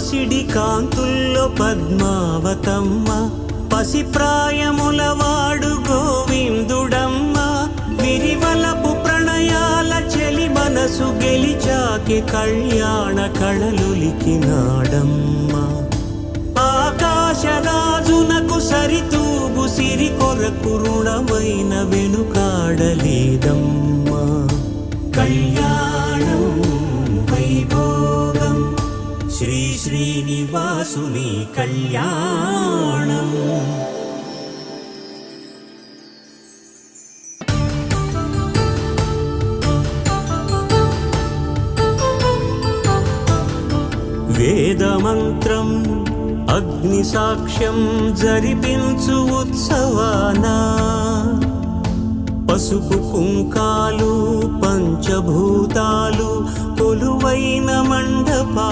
పసిడి కాంతుల్లో పద్మావతమ్మ, పసిప్రాయముల వాడు గోవిందుడమ్మ, విరివలపు ప్రణయాల చెలి మనసు గెలిచాకే కళ్యాణ కళలులికినాడమ్మ. ఆకాశరాజునకు సరితూగు సిరి కొరకు రుణమైన వెనుకాడలేదమ్మా. కళ్యాణం వైభోగం శ్రీ శ్రీనివాసుని కళ్యాణం. వేదమంత్రం అగ్ని సాక్ష్యం జరిపించు ఉత్సవాన, పసుపు కుంకాలు పంచభూతాలు కొలువైన మండపా